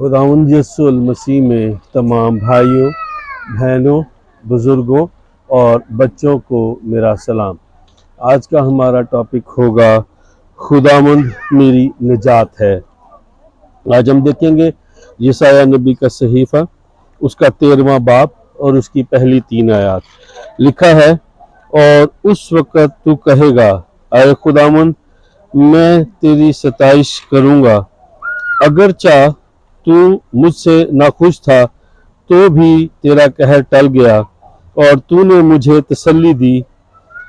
खुदावंद यीशु मसीह में तमाम भाइयों, बहनों, बुज़ुर्गों और बच्चों को मेरा सलाम। आज का हमारा टॉपिक होगा खुदावंद मेरी निजात है। आज हम देखेंगे यशायाह नबी का सहीफ़ा, उसका 13वां बाब और उसकी पहली 3 आयत। लिखा है, और उस वक़्त तू कहेगा, आए खुदावंद मैं तेरी सताइश करूँगा। अगर चाह तू मुझसे नाखुश था तो भी तेरा कहर टल गया और तूने मुझे तसल्ली दी।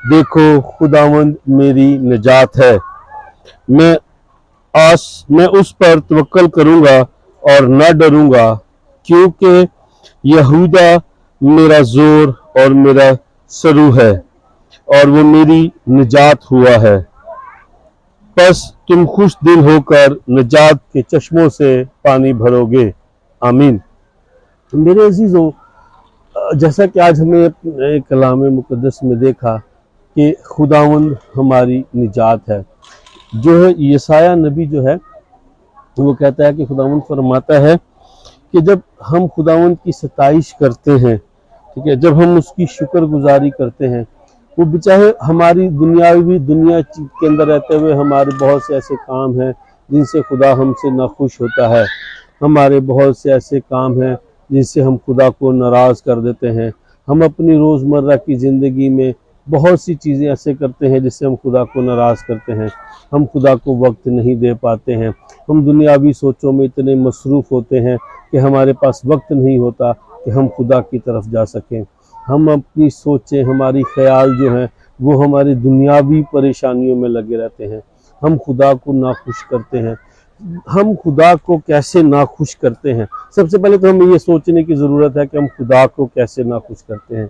देखो खुदावंद मेरी निजात है। मैं उस पर तवक्कल करूँगा और न डरूँगा, क्योंकि यहूदा मेरा जोर और मेरा सरू है और वो मेरी निजात हुआ है। बस तुम खुश दिल होकर निजात के चश्मों से पानी भरोगे। आमीन। मेरे अजीज़ों, जैसा कि आज हमें कलाम मुक़द्दस में देखा कि खुदावंद हमारी निजात है। जो है यशायाह नबी जो है वो कहता है कि खुदावंद फरमाता है कि जब हम खुदावंद की सताइश करते हैं, ठीक है, जब हम उसकी शुक्रगुजारी करते हैं, वो बेचारे हमारी दुनिया के अंदर रहते हुए हमारे बहुत से ऐसे काम हैं जिनसे खुदा हमसे नाखुश होता है। हमारे बहुत से ऐसे काम हैं जिनसे हम खुदा को नाराज़ कर देते हैं। हम अपनी रोज़मर्रा की ज़िंदगी में बहुत सी चीज़ें ऐसे करते हैं जिससे हम खुदा को नाराज़ करते हैं। हम खुदा को वक्त नहीं दे पाते हैं। हम दुनियावी सोचों में इतने मसरूफ़ होते हैं कि हमारे पास वक्त नहीं होता कि हम खुदा की तरफ जा सकें। हम अपनी सोचें, हमारी ख्याल जो हैं वो हमारी दुनियावी परेशानियों में लगे रहते हैं। हम खुदा को नाखुश करते हैं। हम खुदा को कैसे नाखुश करते हैं? सबसे पहले तो हमें ये सोचने की ज़रूरत है कि हम खुदा को कैसे नाखुश करते हैं।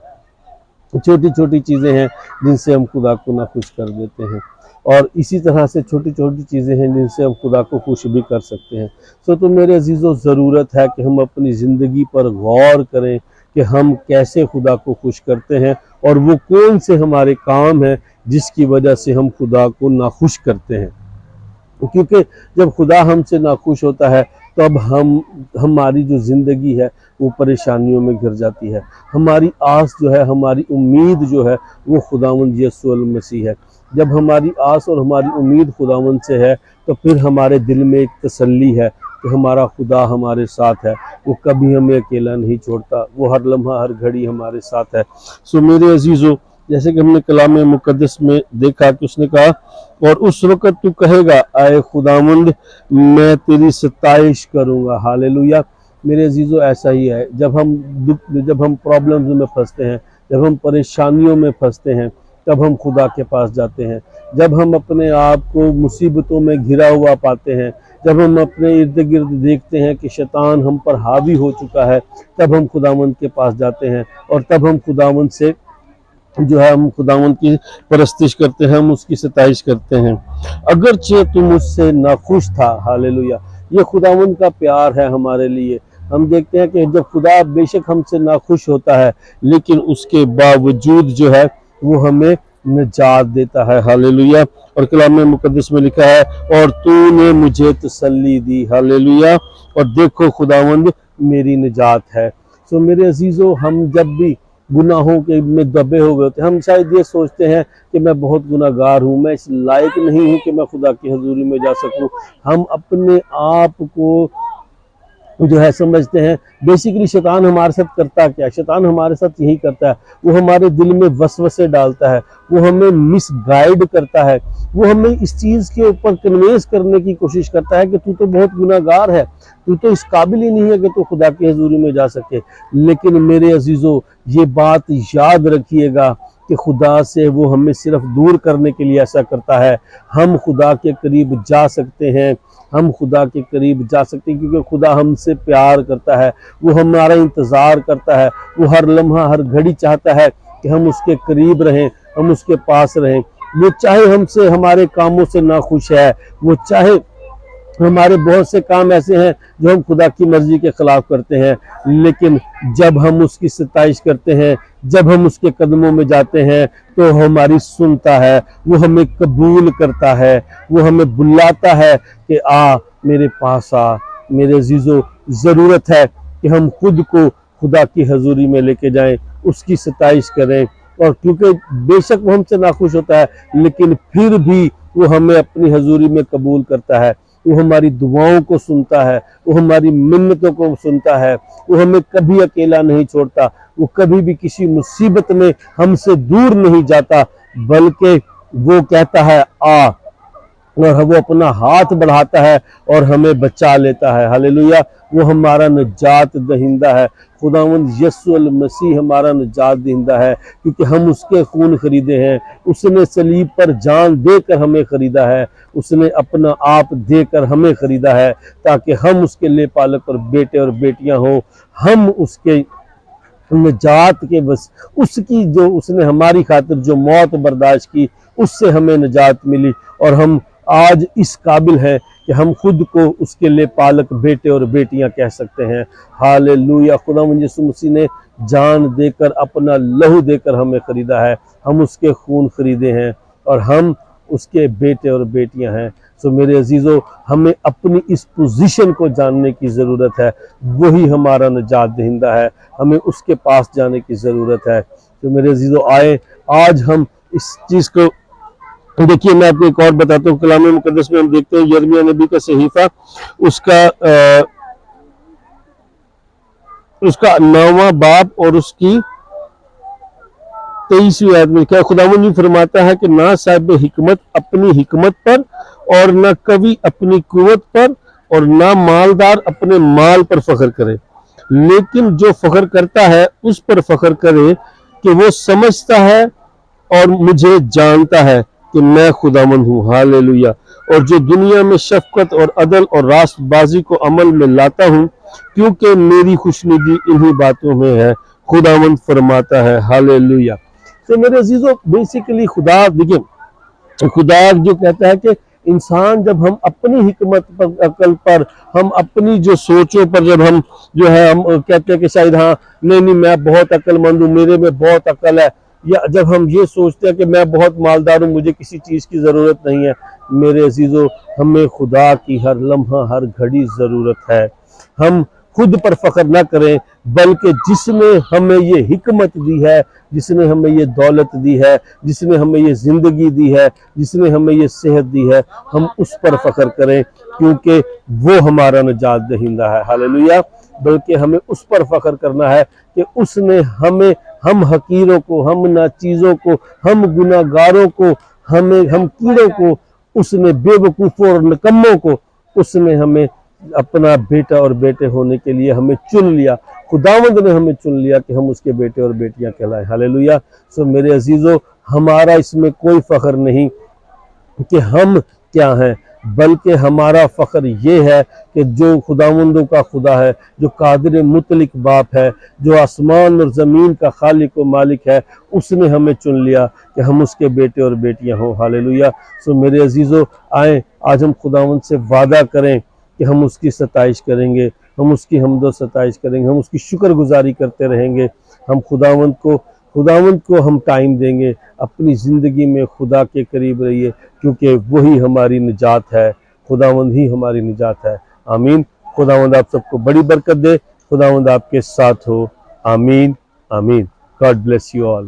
छोटी छोटी चीज़ें हैं जिनसे हम खुदा को नाखुश कर देते हैं, और इसी तरह से छोटी छोटी चीज़ें हैं जिनसे हम खुदा को खुश भी कर सकते हैं। तो मेरे अजीज़ों, ज़रूरत है कि हम अपनी ज़िंदगी पर गौर करें कि हम कैसे खुदा को खुश करते हैं और वो कौन से हमारे काम हैं जिसकी वजह से हम खुदा को नाखुश करते हैं। क्योंकि जब खुदा हमसे नाखुश होता है तब हमारी जो ज़िंदगी है वो परेशानियों में घिर जाती है। हमारी आस जो है, हमारी उम्मीद जो है वो खुदावंद यीशु मसीह है। जब हमारी आस और हमारी उम्मीद खुदावंद से है तो फिर हमारे दिल में एक तसल्ली है कि हमारा खुदा हमारे साथ है। वो कभी हमें अकेला नहीं छोड़ता, वो हर लम्हा हर घड़ी हमारे साथ है। सो मेरे अजीज़ों, जैसे कि हमने कलाम मुक़द्दस में देखा कि उसने कहा, और उस वक़्त तू कहेगा, आए खुदावंद मैं तेरी सताइश करूँगा। हालेलुया। मेरे अजीज़ों, ऐसा ही है। जब हम प्रॉब्लम्स में फंसते हैं, जब हम परेशानियों में फंसते हैं, तब हम खुदा के पास जाते हैं। जब हम अपने आप को मुसीबतों में घिरा हुआ पाते हैं, जब हम अपने इर्द गिर्द देखते हैं कि शैतान हम पर हावी हो चुका है, तब हम खुदावंद के पास जाते हैं और तब हम खुदावंद से जो है हम खुदावंद की परस्तिश करते हैं, हम उसकी सताइश करते हैं। अगरचे तू मुझसे नाखुश था। हालेलुया। ये खुदावंद का प्यार है हमारे लिए। हम देखते हैं कि जब खुदा बेशक हमसे नाखुश होता है, लेकिन उसके बावजूद जो है वो हमें निजात देता है। हालेलुया। और कलाम मुक़द्दस में लिखा है, और तूने मुझे तसल्ली दी। हालेलुया। और देखो खुदावंद मेरी निजात है। सो मेरे अजीज़ों, हम जब भी गुनाहों के में दबे हुए होते हैं, हम शायद ये सोचते हैं कि मैं बहुत गुनाहगार हूँ, मैं इस लायक नहीं हूँ कि मैं खुदा की हजूरी में जा सकूँ। हम अपने आप को जो है समझते हैं। बेसिकली शैतान हमारे साथ करता क्या? शैतान हमारे साथ यही करता है, वो हमारे दिल में वसवसे डालता है, वो हमें मिसगाइड करता है, वो हमें इस चीज़ के ऊपर कन्विंस करने की कोशिश करता है कि तू तो बहुत गुनाहगार है, तू तो इस काबिल ही नहीं है कि तू खुदा की हजूरी में जा सके। लेकिन मेरे अजीज़ों, ये बात याद रखिएगा कि खुदा से वो हमें सिर्फ दूर करने के लिए ऐसा करता है। हम खुदा के करीब जा सकते हैं, हम खुदा के करीब जा सकते हैं क्योंकि खुदा हमसे प्यार करता है, वो हमारा इंतज़ार करता है, वो हर लम्हा हर घड़ी चाहता है कि हम उसके करीब रहें, हम उसके पास रहें। वो चाहे हमसे हमारे कामों से नाखुश है, वो चाहे हमारे बहुत से काम ऐसे हैं जो हम खुदा की मर्जी के खिलाफ करते हैं, लेकिन जब हम उसकी सताइश करते हैं, जब हम उसके कदमों में जाते हैं तो हमारी सुनता है, वो हमें कबूल करता है, वो हमें बुलाता है कि आ मेरे पास आ, میرے عزیزو ضرورت ہے کہ ہم خود کو خدا کی حضوری میں لے کے جائیں، اس کی ستائش کریں، اور کیونکہ بے شک وہ ہم سے ناخوش ہوتا ہے لیکن پھر بھی وہ ہمیں اپنی حضوری میں قبول کرتا ہے، وہ ہماری دعاؤں کو سنتا ہے، وہ ہماری منتوں کو سنتا ہے، وہ ہمیں کبھی اکیلا نہیں چھوڑتا، وہ کبھی بھی کسی مصیبت میں ہم سے دور نہیں جاتا، بلکہ وہ کہتا ہے آ، اور وہ اپنا ہاتھ بڑھاتا ہے اور ہمیں بچا لیتا ہے۔ ہاللیلویہ، وہ ہمارا نجات دہندہ ہے، خداوند یسوع المسیح ہمارا نجات دہندہ ہے، کیونکہ ہم اس کے خون خریدے ہیں، اس نے صلیب پر جان دے کر ہمیں خریدا ہے، اس نے اپنا آپ دے کر ہمیں خریدا ہے تاکہ ہم اس کے لے پالک اور بیٹے اور بیٹیاں ہوں، ہم اس کے نجات کے بس اس کی جو اس نے ہماری خاطر جو موت برداشت کی، اس سے ہمیں نجات ملی، اور ہم آج اس قابل ہیں کہ ہم خود کو اس کے لے پالک بیٹے اور بیٹیاں کہہ سکتے ہیں۔ ہاللیلویہ، خداوند یسوع مسیح نے جان دے کر اپنا لہو دے کر ہمیں خریدا ہے، ہم اس کے خون خریدے ہیں اور ہم اس کے بیٹے اور بیٹیاں ہیں۔ سو میرے عزیزو، ہمیں اپنی اس پوزیشن کو جاننے کی ضرورت ہے، وہی ہمارا نجات دہندہ ہے، ہمیں اس کے پاس جانے کی ضرورت ہے۔ تو میرے عزیزو آئے آج ہم اس چیز کو دیکھیے، میں آپ کو ایک اور بتاتا ہوں، کلام مقدس میں ہم دیکھتے ہیں یرمیہ نبی کا صحیفہ، اس کا 9واں باب اور اس کی 23ویں آیت میں لکھا ہے، خداوند یہ فرماتا ہے کہ نہ صاحب حکمت اپنی حکمت پر، اور نہ قوی اپنی قوت پر، اور نہ مالدار اپنے مال پر فخر کرے، لیکن جو فخر کرتا ہے اس پر فخر کرے کہ وہ سمجھتا ہے اور مجھے جانتا ہے کہ میں خداوند ہوں۔ ہاللیلویہ، اور جو دنیا میں شفقت اور عدل اور راست بازی کو عمل میں لاتا ہوں، کیونکہ میری خوشنودی انہی باتوں میں ہے، خداوند فرماتا ہے۔ ہاللیلویہ۔ تو میرے عزیزو، بیسیکلی خدا دیکھیں، خدا جو کہتا ہے کہ انسان جب ہم اپنی حکمت پر، عقل پر، ہم اپنی جو سوچوں پر جب ہم جو ہے ہم کہتے ہیں کہ شاید ہاں نہیں میں بہت عقل مند ہوں، میرے میں بہت عقل ہے، یا جب ہم یہ سوچتے ہیں کہ میں بہت مالدار ہوں، مجھے کسی چیز کی ضرورت نہیں ہے، میرے عزیزو ہمیں خدا کی ہر لمحہ ہر گھڑی ضرورت ہے۔ ہم خود پر فخر نہ کریں، بلکہ جس نے ہمیں یہ حکمت دی ہے، جس نے ہمیں یہ دولت دی ہے، جس نے ہمیں یہ زندگی دی ہے، جس نے ہمیں یہ صحت دی ہے، ہم اس پر فخر کریں، کیونکہ وہ ہمارا نجات دہندہ ہے۔ ہاللیلویہ، بلکہ ہمیں اس پر فخر کرنا ہے کہ اس نے ہمیں، ہم حقیروں کو، ہم ناچیزوں کو، ہم گناہگاروں کو، ہم کیڑوں کو، اس نے بے وقوفوں اور نکموں کو، اس نے ہمیں اپنا بیٹا اور بیٹے ہونے کے لیے ہمیں چن لیا، خداوند نے ہمیں چن لیا کہ ہم اس کے بیٹے اور بیٹیاں کہلائیں۔ ہاللیلویہ۔ سو میرے عزیزو، ہمارا اس میں کوئی فخر نہیں کہ ہم کیا ہیں، بلکہ ہمارا فخر یہ ہے کہ جو خداوندوں کا خدا ہے، جو قادر مطلق باپ ہے، جو آسمان اور زمین کا خالق و مالک ہے، اس نے ہمیں چن لیا کہ ہم اس کے بیٹے اور بیٹیاں ہوں۔ ہاللیلویہ۔ سو میرے عزیزو، آئیں آج ہم خداوند سے وعدہ کریں کہ ہم اس کی ستائش کریں گے، ہم اس کی حمد و ستائش کریں گے، ہم اس کی شکر گزاری کرتے رہیں گے، ہم خداوند کو ہم ٹائم دیں گے، اپنی زندگی میں خدا کے قریب رہیے، کیونکہ وہی ہماری نجات ہے، خداوند ہی ہماری نجات ہے۔ آمین۔ خداوند آپ سب کو بڑی برکت دے، خداوند آپ کے ساتھ ہو۔ آمین آمین۔ God bless you all.